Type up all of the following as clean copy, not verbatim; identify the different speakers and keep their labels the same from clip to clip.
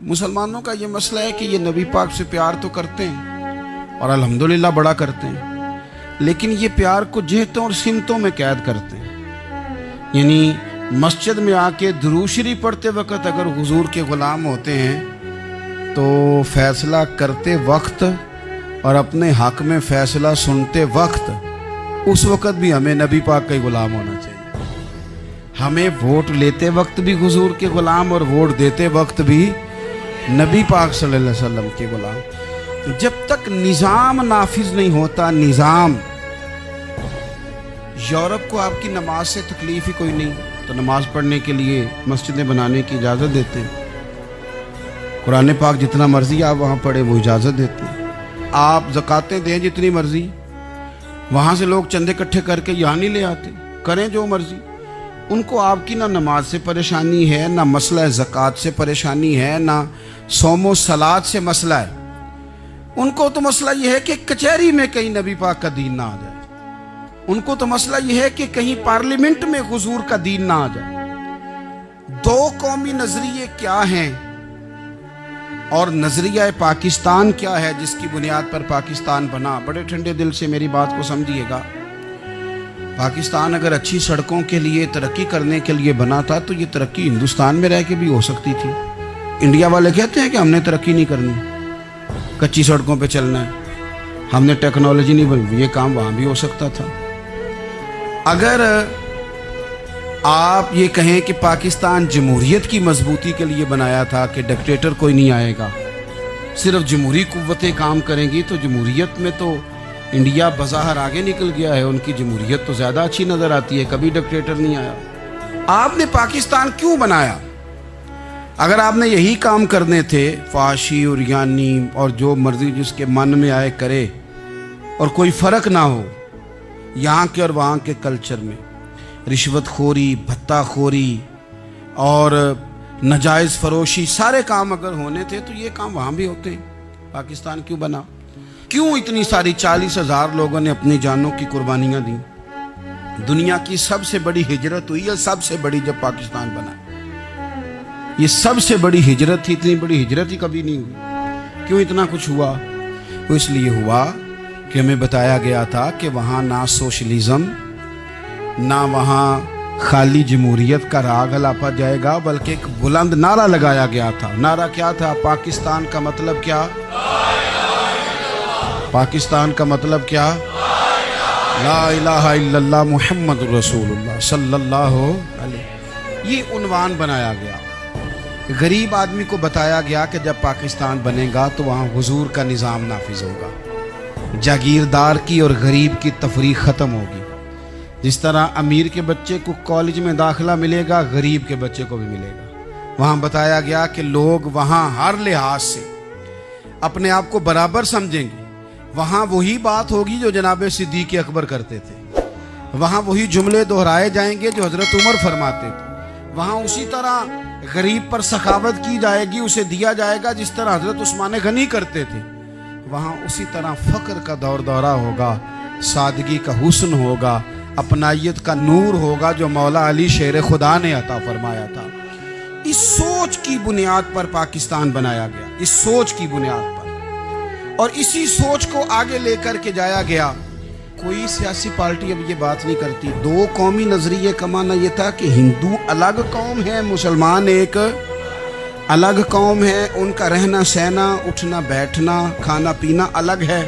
Speaker 1: मुसलमानों का ये मसला है कि ये नबी पाक से प्यार तो करते हैं और अल्हम्दुलिल्लाह बड़ा करते हैं, लेकिन ये प्यार को जिहतों और सिमतों में कैद करते हैं। यानी मस्जिद में आके दुरूद शरीफ पढ़ते वक्त अगर हुजूर के ग़ुलाम होते हैं तो फैसला करते वक्त और अपने हक में फैसला सुनते वक्त उस वक्त भी हमें नबी पाक का ही ग़ुलाम होना चाहिए। हमें वोट लेते वक्त भी हुजूर के ग़ुलाम और वोट देते वक्त भी नबी पाक सल्लल्लाहु अलैहि वसल्लम के ग़ुलाम। जब तक निज़ाम नाफिज नहीं होता, निज़ाम, यूरोप को आपकी नमाज से तकलीफ ही कोई नहीं तो नमाज पढ़ने के लिए मस्जिदें बनाने की इजाज़त देते हैं। कुरान पाक जितना मर्जी आप वहाँ पढ़े वो इजाज़त देते हैं। आप ज़कातें दें जितनी मर्जी, वहाँ से लोग चंदे इकट्ठे करके यहाँ नहीं ले आते, करें जो मर्जी। उनको आपकी ना नमाज से परेशानी है, ना मसला ज़कात से परेशानी है, ना सोमो सलात से मसला है। उनको तो मसला ये है कि कचहरी में कहीं नबी पाक का दीन ना आ जाए। उनको तो मसला ये है कि कहीं पार्लियामेंट में हुजूर का दीन ना आ जाए। दो कौमी नजरिए क्या हैं और नजरिया पाकिस्तान क्या है जिसकी बुनियाद पर पाकिस्तान बना। बड़े ठंडे दिल से मेरी बात को समझिएगा। पाकिस्तान अगर अच्छी सड़कों के लिए, तरक्की करने के लिए बना था तो ये तरक्की हिंदुस्तान में रह के भी हो सकती थी। इंडिया वाले कहते हैं कि हमने तरक्की नहीं करनी, कच्ची सड़कों पे चलना है, हमने टेक्नोलॉजी नहीं बनाई। ये काम वहाँ भी हो सकता था। अगर आप ये कहें कि पाकिस्तान जमहूरियत की मजबूती के लिए बनाया था कि डिक्टेटर कोई नहीं आएगा, सिर्फ जमहूरी कुव्वतें काम करेंगी, तो जमहूरियत में तो इंडिया बज़ाहिर आगे निकल गया है। उनकी जमहूरियत तो ज़्यादा अच्छी नज़र आती है, कभी डिक्टेटर नहीं आया। आपने पाकिस्तान क्यों बनाया? अगर आपने यही काम करने थे, फाशी और यानी और जो मर्जी जिसके मन में आए करे और कोई फ़र्क ना हो यहाँ के और वहाँ के कल्चर में, रिश्वतखोरी, भत्ताखोरी और नाजायज़ फरोशी, सारे काम अगर होने थे तो ये काम वहाँ भी होते हैं। पाकिस्तान क्यों बना? क्यों इतनी सारी 40,000 लोगों ने अपनी जानों की कुर्बानियाँ दी? दुनिया की सबसे बड़ी हिजरत हुई है, सबसे बड़ी, जब पाकिस्तान बना। ये सबसे बड़ी हिजरत थी, इतनी बड़ी हिजरत ही कभी नहीं हुई। क्यों इतना कुछ हुआ? वो इसलिए हुआ कि हमें बताया गया था कि वहाँ ना सोशलिज्म, ना वहाँ खाली जमहूरियत का राग अलापा जाएगा, बल्कि एक बुलंद नारा लगाया गया था। नारा क्या था? पाकिस्तान का मतलब क्या? पाकिस्तान का मतलब क्या? ला इलाहा इल्लल्लाह मुहम्मद रसूलुल्लाह सल्लल्लाहु अलैहि। ये उन्वान बनाया गया। गरीब आदमी को बताया गया कि जब पाकिस्तान बनेगा तो वहाँ हुजूर का निज़ाम नाफिज होगा, जागीरदार की और गरीब की तफरीक ख़त्म होगी। जिस तरह अमीर के बच्चे को कॉलेज में दाखिला मिलेगा, गरीब के बच्चे को भी मिलेगा। वहाँ बताया गया कि लोग वहाँ हर लिहाज से अपने आप को बराबर समझेंगे। वहाँ वही बात होगी जो जनाब सिद्दीक़ अकबर करते थे। वहाँ वही जुमले दोहराए जाएंगे जो हज़रत उमर फरमाते थे। वहाँ उसी तरह गरीब पर सखावत की जाएगी, उसे दिया जाएगा जिस तरह हज़रत उस्मान गनी करते थे। वहाँ उसी तरह फ़क्र का दौर दौरा होगा, सादगी का हुस्न होगा, अपनायत का नूर होगा जो मौला अली शेर खुदा ने अता फरमाया था। इस सोच की बुनियाद पर पाकिस्तान बनाया गया, इस सोच की बुनियाद पर, और इसी सोच को आगे लेकर के जाया गया। कोई सियासी पार्टी अब ये बात नहीं करती। दो कौमी नजरिए का माना ये था कि हिंदू अलग कौम है, मुसलमान एक अलग कौम है, उनका रहना सहना, उठना बैठना, खाना पीना अलग है।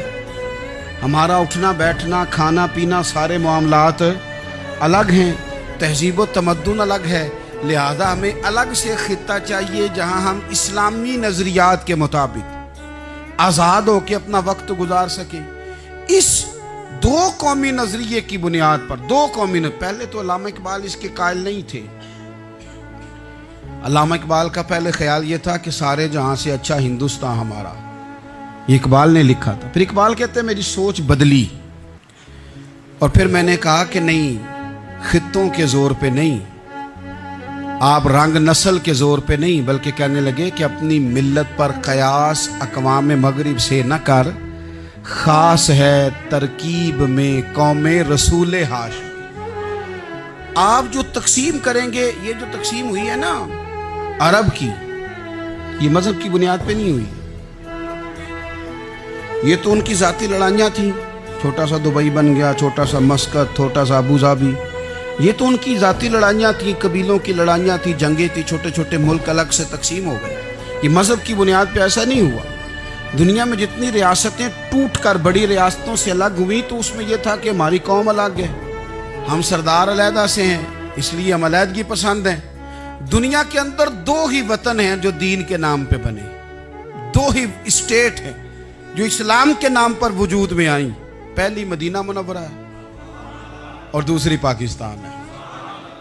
Speaker 1: हमारा उठना बैठना, खाना पीना, सारे मामलात अलग हैं, तहजीब व तमद्दुन अलग है। लिहाजा हमें अलग से खित्ता चाहिए जहां हम इस्लामी नज़रियात के मुताबिक आज़ाद होकर अपना वक्त गुजार सकें। इस दो कौमी नजरिए की बुनियाद पर, दो कौमी पहले तो अल्लामा इकबाल इसके कायल नहीं थे। अल्लामा इकबाल का पहले ख्याल ये था कि सारे जहां से अच्छा हिंदुस्तान हमारा, ये इकबाल ने लिखा था। फिर इकबाल कहते हैं मेरी सोच बदली और फिर मैंने कहा कि नहीं, खित्तों के जोर पे नहीं, आप रंग नस्ल के जोर पे नहीं, बल्कि कहने लगे कि अपनी मिल्लत पर कयास अक़वाम मगरिब से न कर, खास है तरकीब में कौमे रसूल हाशिम। आप जो तकसीम करेंगे, ये जो तकसीम हुई है ना अरब की, یہ مذہب کی بنیاد پہ نہیں ہوئی. یہ تو ان کی ذاتی لڑائیاں تھیں. چھوٹا سا دبئی بن گیا, چھوٹا سا مسقط, چھوٹا سا ابو ظبی. یہ تو ان کی ذاتی لڑائیاں تھیں, قبیلوں کی لڑائیاں تھیں, جنگیں تھیں, چھوٹے چھوٹے ملک الگ سے تقسیم ہو گئے. یہ مذہب کی بنیاد پہ ایسا نہیں ہوا. دنیا میں جتنی ریاستیں ٹوٹ کر بڑی ریاستوں سے الگ ہوئی تو اس میں یہ تھا کہ ہماری قوم الگ ہے, ہم سردار علیحدہ سے ہیں, اس لیے ہم علیحدگی پسند ہیں. دنیا کے اندر 2 ہی وطن ہیں جو دین کے نام پہ بنے, 2 ہی اسٹیٹ ہیں جو اسلام کے نام پر وجود میں آئیں. پہلی مدینہ منورہ ہے اور دوسری پاکستان ہے.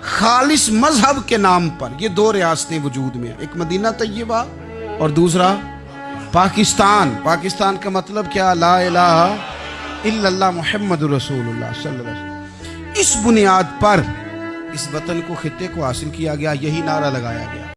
Speaker 1: خالص مذہب کے نام پر یہ 2 ریاستیں وجود میں ہیں, ایک مدینہ طیبہ اور دوسرا پاکستان. پاکستان کا مطلب کیا؟ لا الہ الا اللہ محمد رسول اللہ صلی اللہ علیہ وسلم. اس بنیاد پر اس وطن کو, خطے کو حاصل کیا گیا, یہی نعرہ لگایا گیا.